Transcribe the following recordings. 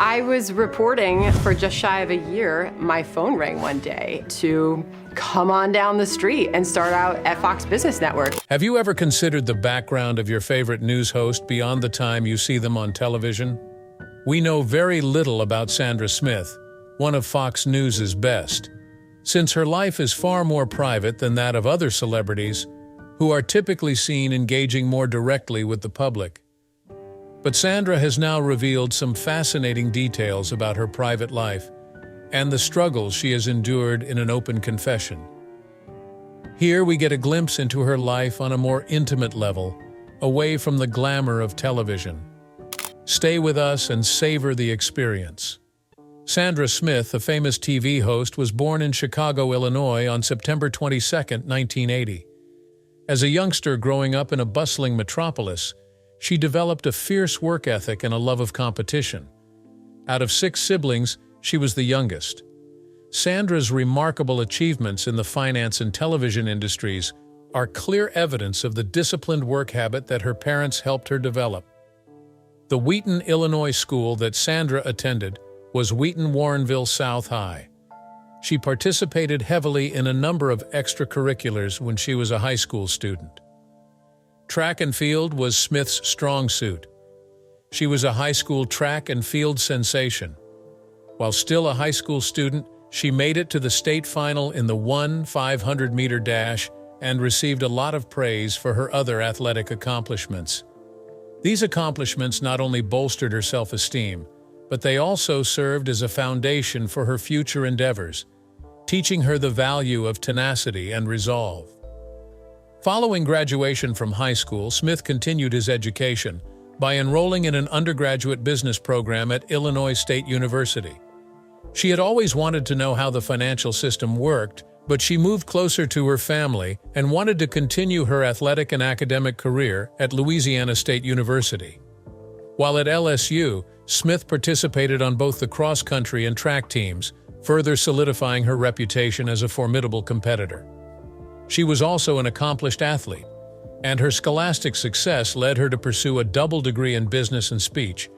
I was reporting for just shy of a year. My phone rang one day to come on down the street and start out at Fox Business Network. Have you ever considered the background of your favorite news host beyond the time you see them on television? We know very little about Sandra Smith, one of Fox News' best, since her life is far more private than that of other celebrities who are typically seen engaging more directly with the public. But Sandra has now revealed some fascinating details about her private life and the struggles she has endured in an open confession. Here we get a glimpse into her life on a more intimate level, away from the glamour of television. Stay with us and savor the experience. Sandra Smith, a famous TV host, was born in Chicago, Illinois on September 22, 1980. As a youngster growing up in a bustling metropolis, she developed a fierce work ethic and a love of competition. Out of 6 siblings, she was the youngest. Sandra's remarkable achievements in the finance and television industries are clear evidence of the disciplined work habit that her parents helped her develop. The Wheaton, Illinois school that Sandra attended was Wheaton Warrenville South High. She participated heavily in a number of extracurriculars when she was a high school student. Track and field was Smith's strong suit. She was a high school track and field sensation. While still a high school student, she made it to the state final in the 500-meter dash and received a lot of praise for her other athletic accomplishments. These accomplishments not only bolstered her self-esteem, but they also served as a foundation for her future endeavors, teaching her the value of tenacity and resolve. Following graduation from high school, Smith continued his education by enrolling in an undergraduate business program at Illinois State University. She had always wanted to know how the financial system worked, but she moved closer to her family and wanted to continue her athletic and academic career at Louisiana State University. While at LSU, Smith participated on both the cross-country and track teams, further solidifying her reputation as a formidable competitor. She was also an accomplished athlete, and her scholastic success led her to pursue a double degree in business and speech,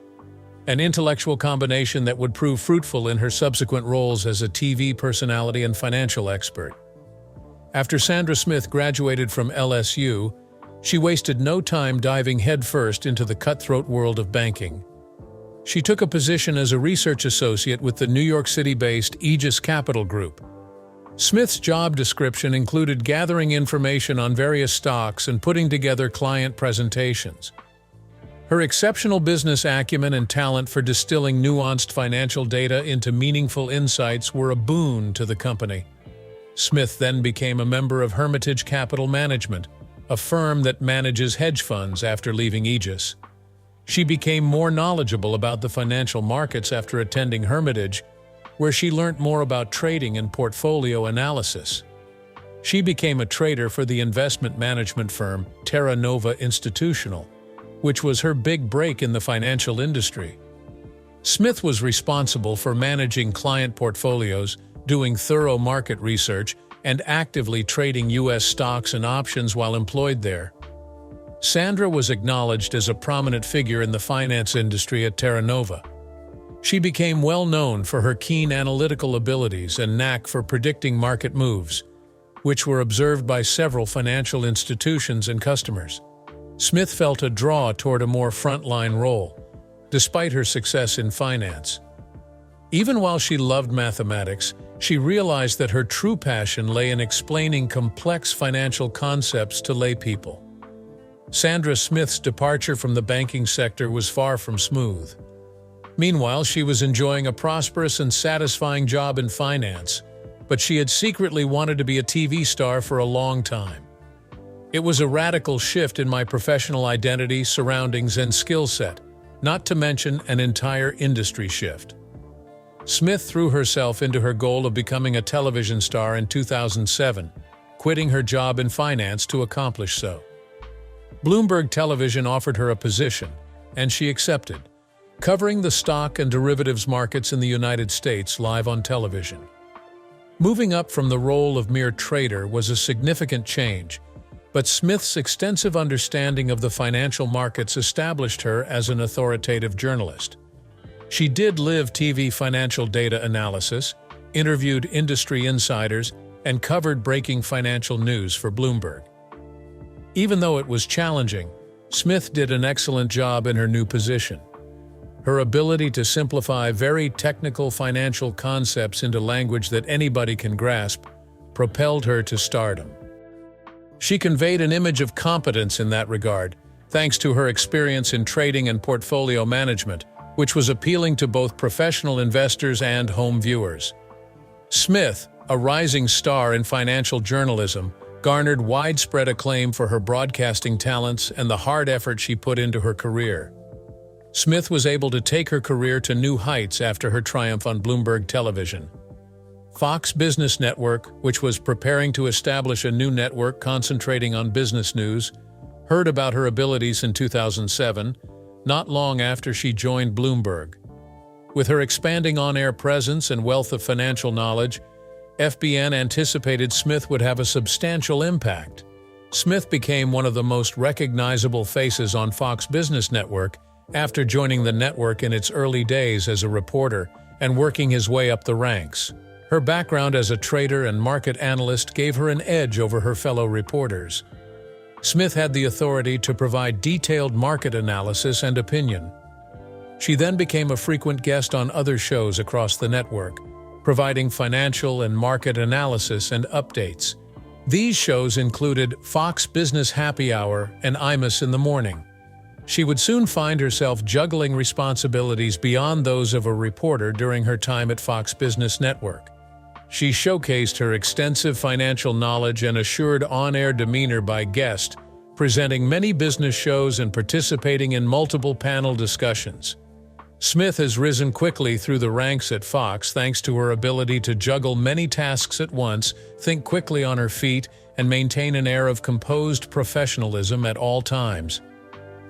an intellectual combination that would prove fruitful in her subsequent roles as a TV personality and financial expert. After Sandra Smith graduated from LSU, she wasted no time diving headfirst into the cutthroat world of banking. She took a position as a research associate with the New York City-based Aegis Capital Group. Smith's job description included gathering information on various stocks and putting together client presentations. Her exceptional business acumen and talent for distilling nuanced financial data into meaningful insights were a boon to the company. Smith then became a member of Hermitage Capital Management, a firm that manages hedge funds after leaving Aegis. She became more knowledgeable about the financial markets after attending Hermitage, where she learned more about trading and portfolio analysis. She became a trader for the investment management firm Terra Nova Institutional, which was her big break in the financial industry. Smith was responsible for managing client portfolios, doing thorough market research, and actively trading U.S. stocks and options while employed there. Sandra was acknowledged as a prominent figure in the finance industry at Terra Nova. She became well known for her keen analytical abilities and knack for predicting market moves, which were observed by several financial institutions and customers. Smith felt a draw toward a more frontline role, despite her success in finance. Even while she loved mathematics, she realized that her true passion lay in explaining complex financial concepts to laypeople. Sandra Smith's departure from the banking sector was far from smooth. Meanwhile, she was enjoying a prosperous and satisfying job in finance, but she had secretly wanted to be a TV star for a long time. It was a radical shift in my professional identity, surroundings, and skill set, not to mention an entire industry shift. Smith threw herself into her goal of becoming a television star in 2007, quitting her job in finance to accomplish so. Bloomberg Television offered her a position, and she accepted, covering the stock and derivatives markets in the United States live on television. Moving up from the role of mere trader was a significant change, but Smith's extensive understanding of the financial markets established her as an authoritative journalist. She did live TV financial data analysis, interviewed industry insiders, and covered breaking financial news for Bloomberg. Even though it was challenging, Smith did an excellent job in her new position. Her ability to simplify very technical financial concepts into language that anybody can grasp propelled her to stardom. She conveyed an image of competence in that regard, thanks to her experience in trading and portfolio management, which was appealing to both professional investors and home viewers. Smith, a rising star in financial journalism, garnered widespread acclaim for her broadcasting talents and the hard effort she put into her career. Smith was able to take her career to new heights after her triumph on Bloomberg television. Fox Business Network, which was preparing to establish a new network concentrating on business news, heard about her abilities in 2007, not long after she joined Bloomberg. With her expanding on-air presence and wealth of financial knowledge, FBN anticipated Smith would have a substantial impact. Smith became one of the most recognizable faces on Fox Business Network after joining the network in its early days as a reporter and working his way up the ranks. Her background as a trader and market analyst gave her an edge over her fellow reporters. Smith had the authority to provide detailed market analysis and opinion. She then became a frequent guest on other shows across the network, providing financial and market analysis and updates. These shows included Fox Business Happy Hour and Imus in the Morning. She would soon find herself juggling responsibilities beyond those of a reporter during her time at Fox Business Network. She showcased her extensive financial knowledge and assured on-air demeanor by guest, presenting many business shows and participating in multiple panel discussions. Smith has risen quickly through the ranks at Fox thanks to her ability to juggle many tasks at once, think quickly on her feet, and maintain an air of composed professionalism at all times.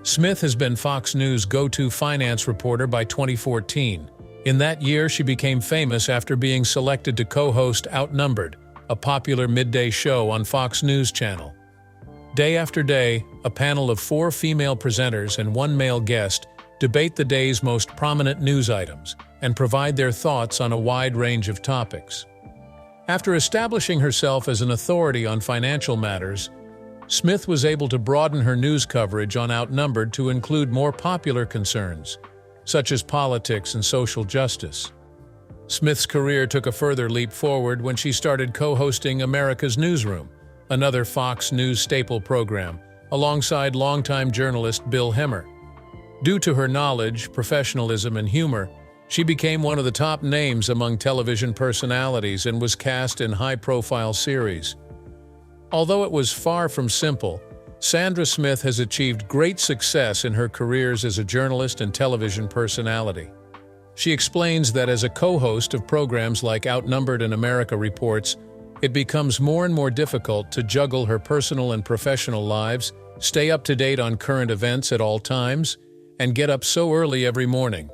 Smith has been Fox News' go-to finance reporter by 2014. In that year, she became famous after being selected to co-host Outnumbered, a popular midday show on Fox News Channel. Day after day, a panel of 4 female presenters and 1 male guest debate the day's most prominent news items and provide their thoughts on a wide range of topics. After establishing herself as an authority on financial matters, Smith was able to broaden her news coverage on Outnumbered to include more popular concerns, such as politics and social justice. Smith's career took a further leap forward when she started co-hosting America's Newsroom, another Fox News staple program, alongside longtime journalist Bill Hemmer. Due to her knowledge, professionalism, and humor, she became one of the top names among television personalities and was cast in high-profile series. Although it was far from simple, Sandra Smith has achieved great success in her careers as a journalist and television personality. She explains that as a co-host of programs like Outnumbered and America Reports, it becomes more and more difficult to juggle her personal and professional lives, stay up to date on current events at all times, and get up so early every morning.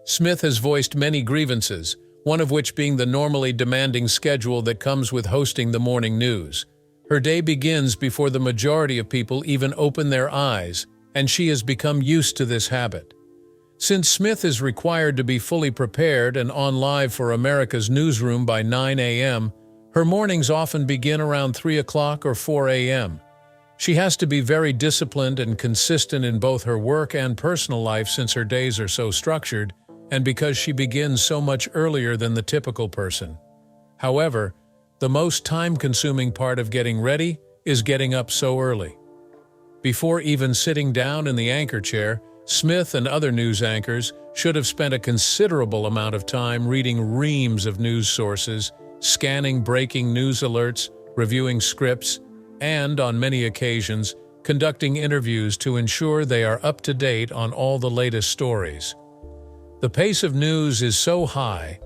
Smith has voiced many grievances, one of which being the normally demanding schedule that comes with hosting the morning news. Her day begins before the majority of people even open their eyes, and she has become used to this habit. Since Smith is required to be fully prepared and on live for America's Newsroom by 9 a.m., her mornings often begin around 3 o'clock or 4 a.m. She has to be very disciplined and consistent in both her work and personal life since her days are so structured, and because she begins so much earlier than the typical person. However, the most time-consuming part of getting ready is getting up so early. Before even sitting down in the anchor chair, Smith and other news anchors should have spent a considerable amount of time reading reams of news sources, scanning breaking news alerts, reviewing scripts, and, on many occasions, conducting interviews to ensure they are up to date on all the latest stories. The pace of news is so high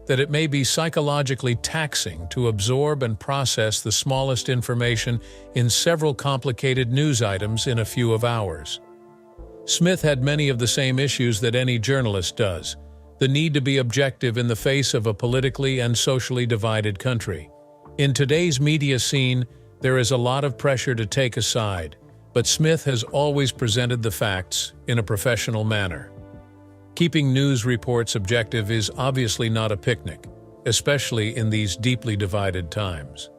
that it may be psychologically taxing to absorb and process the smallest information in several complicated news items in a few of hours. Smith had many of the same issues that any journalist does: the need to be objective in the face of a politically and socially divided country. In today's media scene, there is a lot of pressure to take a side, but Smith has always presented the facts in a professional manner. Keeping news reports objective is obviously not a picnic, especially in these deeply divided times.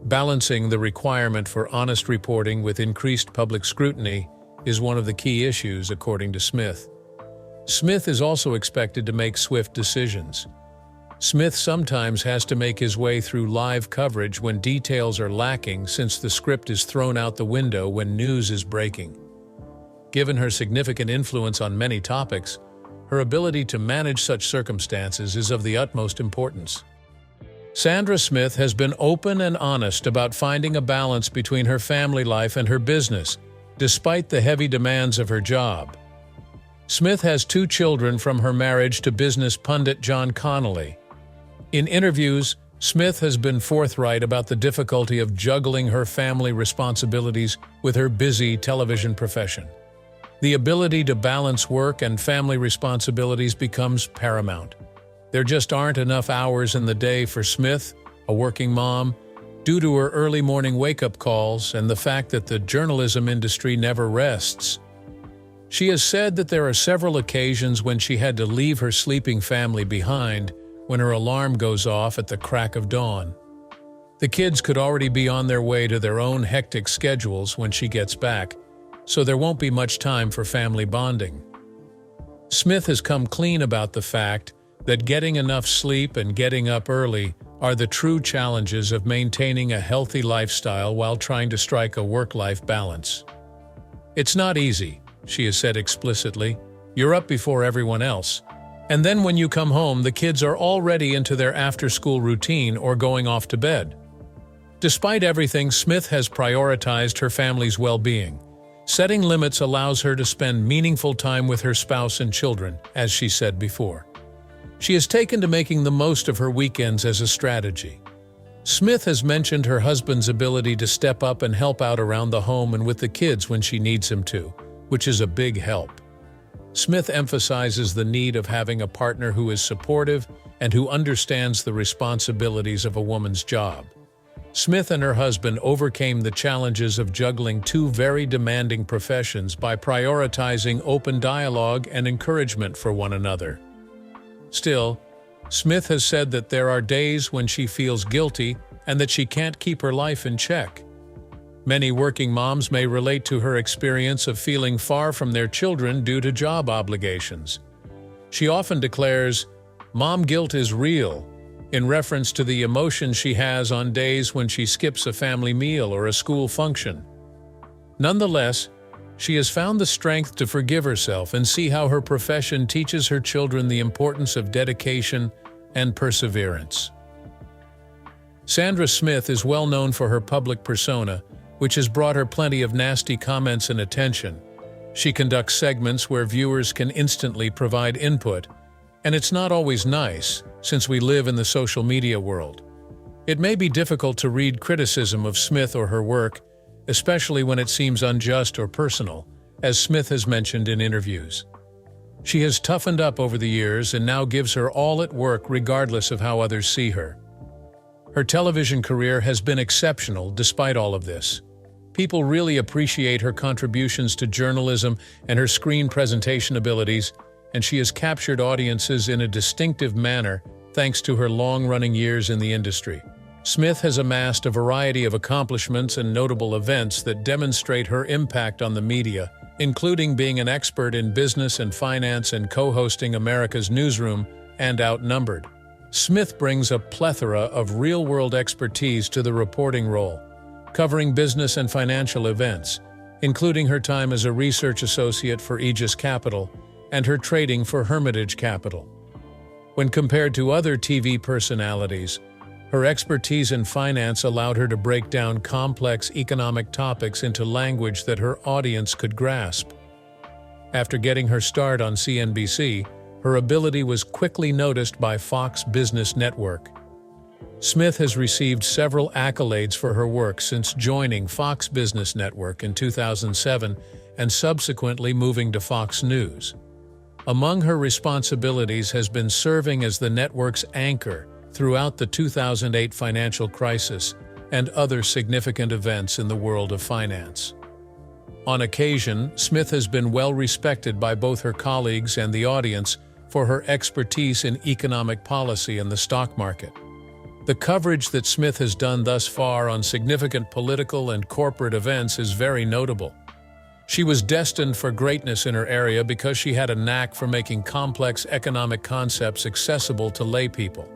Balancing the requirement for honest reporting with increased public scrutiny is one of the key issues, according to Smith. Smith is also expected to make swift decisions. Smith sometimes has to make his way through live coverage when details are lacking, since the script is thrown out the window when news is breaking. Given her significant influence on many topics, her ability to manage such circumstances is of the utmost importance. Sandra Smith has been open and honest about finding a balance between her family life and her business, despite the heavy demands of her job. Smith has 2 children from her marriage to business pundit John Connolly. In interviews, Smith has been forthright about the difficulty of juggling her family responsibilities with her busy television profession. The ability to balance work and family responsibilities becomes paramount. There just aren't enough hours in the day for Smith, a working mom, due to her early morning wake-up calls and the fact that the journalism industry never rests. She has said that there are several occasions when she had to leave her sleeping family behind when her alarm goes off at the crack of dawn. The kids could already be on their way to their own hectic schedules when she gets back, so there won't be much time for family bonding. Smith has come clean about the fact that getting enough sleep and getting up early are the true challenges of maintaining a healthy lifestyle while trying to strike a work-life balance. "It's not easy," she has said explicitly. "You're up before everyone else. And then when you come home, the kids are already into their after-school routine or going off to bed." Despite everything, Smith has prioritized her family's well-being. Setting limits allows her to spend meaningful time with her spouse and children, as she said before. She has taken to making the most of her weekends as a strategy. Smith has mentioned her husband's ability to step up and help out around the home and with the kids when she needs him to, which is a big help. Smith emphasizes the need of having a partner who is supportive and who understands the responsibilities of a woman's job. Smith and her husband overcame the challenges of juggling 2 very demanding professions by prioritizing open dialogue and encouragement for one another. Still, Smith has said that there are days when she feels guilty and that she can't keep her life in check. Many working moms may relate to her experience of feeling far from their children due to job obligations. She often declares, "Mom guilt is real," in reference to the emotion she has on days when she skips a family meal or a school function. Nonetheless, she has found the strength to forgive herself and see how her profession teaches her children the importance of dedication and perseverance. Sandra Smith is well known for her public persona, which has brought her plenty of nasty comments and attention. She conducts segments where viewers can instantly provide input, and it's not always nice, since we live in the social media world. It may be difficult to read criticism of Smith or her work, especially when it seems unjust or personal, as Smith has mentioned in interviews. She has toughened up over the years and now gives her all at work regardless of how others see her. Her television career has been exceptional despite all of this. People really appreciate her contributions to journalism and her screen presentation abilities, and she has captured audiences in a distinctive manner thanks to her long-running years in the industry. Smith has amassed a variety of accomplishments and notable events that demonstrate her impact on the media, including being an expert in business and finance and co-hosting America's Newsroom and Outnumbered. Smith brings a plethora of real-world expertise to the reporting role, covering business and financial events, including her time as a research associate for Aegis Capital and her trading for Hermitage Capital. When compared to other TV personalities, her expertise in finance allowed her to break down complex economic topics into language that her audience could grasp. After getting her start on CNBC, her ability was quickly noticed by Fox Business Network. Smith has received several accolades for her work since joining Fox Business Network in 2007 and subsequently moving to Fox News. Among her responsibilities has been serving as the network's anchor throughout the 2008 financial crisis and other significant events in the world of finance. On occasion, Smith has been well respected by both her colleagues and the audience for her expertise in economic policy and the stock market. The coverage that Smith has done thus far on significant political and corporate events is very notable. She was destined for greatness in her area because she had a knack for making complex economic concepts accessible to laypeople.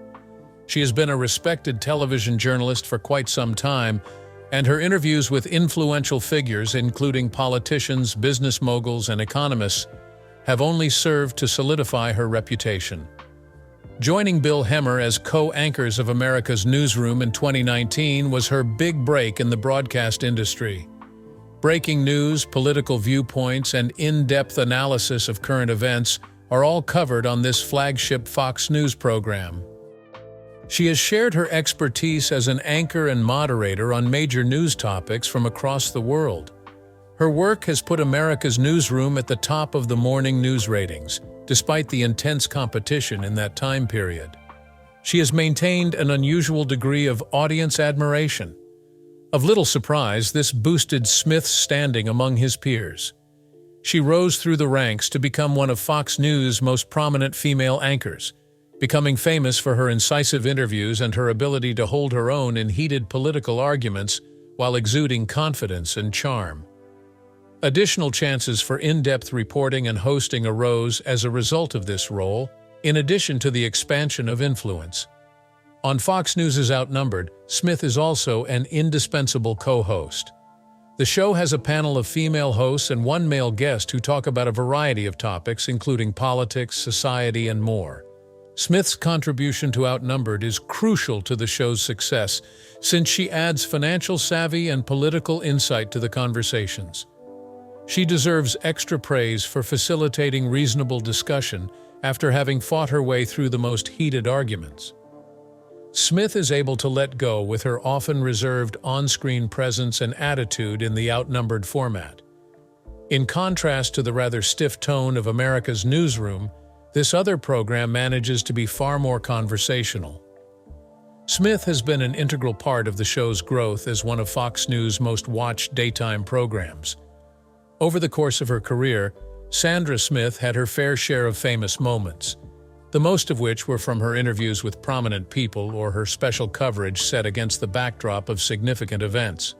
She has been a respected television journalist for quite some time, and her interviews with influential figures, including politicians, business moguls, and economists, have only served to solidify her reputation. Joining Bill Hemmer as co-anchors of America's Newsroom in 2019 was her big break in the broadcast industry. Breaking news, political viewpoints, and in-depth analysis of current events are all covered on this flagship Fox News program. She has shared her expertise as an anchor and moderator on major news topics from across the world. Her work has put America's Newsroom at the top of the morning news ratings, despite the intense competition in that time period. She has maintained an unusual degree of audience admiration. Of little surprise, this boosted Smith's standing among his peers. She rose through the ranks to become one of Fox News' most prominent female anchors, becoming famous for her incisive interviews and her ability to hold her own in heated political arguments while exuding confidence and charm. Additional chances for in-depth reporting and hosting arose as a result of this role, in addition to the expansion of influence. On Fox News' Outnumbered, Smith is also an indispensable co-host. The show has a panel of female hosts and one male guest who talk about a variety of topics, including politics, society, and more. Smith's contribution to Outnumbered is crucial to the show's success, since she adds financial savvy and political insight to the conversations. She deserves extra praise for facilitating reasonable discussion after having fought her way through the most heated arguments. Smith is able to let go with her often reserved on-screen presence and attitude in the Outnumbered format. In contrast to the rather stiff tone of America's Newsroom, this other program manages to be far more conversational. Smith has been an integral part of the show's growth as one of Fox News' most watched daytime programs. Over the course of her career, Sandra Smith had her fair share of famous moments, the most of which were from her interviews with prominent people or her special coverage set against the backdrop of significant events.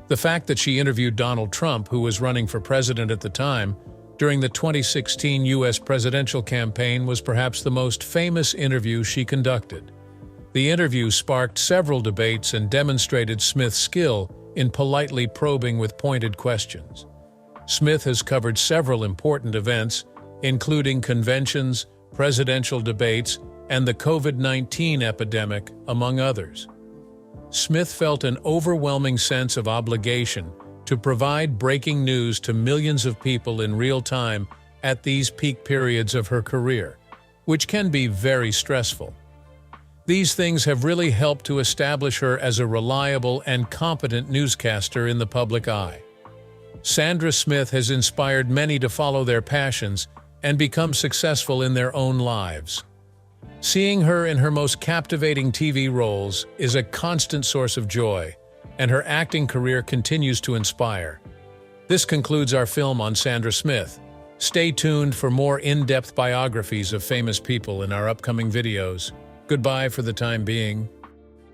The fact that she interviewed Donald Trump, who was running for president at the time, during the 2016 U.S. presidential campaign was perhaps the most famous interview she conducted. The interview sparked several debates and demonstrated Smith's skill in politely probing with pointed questions. Smith has covered several important events, including conventions, presidential debates, and the COVID-19 epidemic, among others. Smith felt an overwhelming sense of obligation to provide breaking news to millions of people in real time at these peak periods of her career, which can be very stressful. These things have really helped to establish her as a reliable and competent newscaster in the public eye. Sandra Smith has inspired many to follow their passions and become successful in their own lives. Seeing her in her most captivating TV roles is a constant source of joy, and her acting career continues to inspire. This concludes our film on Sandra Smith. Stay tuned for more in-depth biographies of famous people in our upcoming videos. Goodbye for the time being.